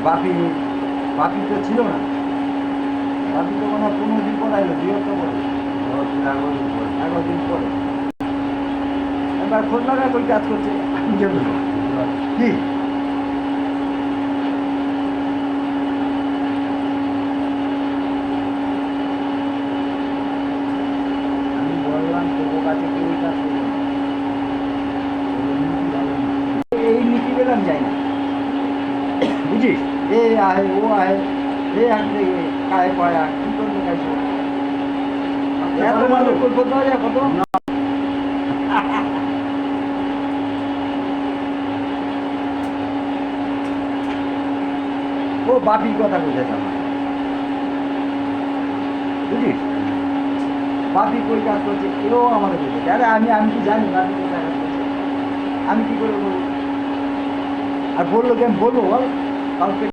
বাপি বাপি তো ছিল না, বাপি তো মনে হয় 15 দিন পরে আইলো, 2 সপ্তাহ পরে, 11 দিন পরে। এবার খোঁজ লাগা কই কাজ করছে আমি জানি না। কি আমি বললাম তোর কাছে কেউ কাজ করবে না, এই নীতি বেলে আমি যাই না, বুঝিস? এ আয় ও আয়, এ আসলে কায় পায়া কি করবে কাছে এত মানুষ করবো তো কত ও বাপির কথা বুঝেছে আমার, বুঝিস? বাপি কই কাজ করছে এও আমাকে বলছে, আরে আমি কি জানি বাপি কোথায় কাজ করছে, আমি কি করে বলবো? আর বললো কি আমি বলবো বল কাউকে?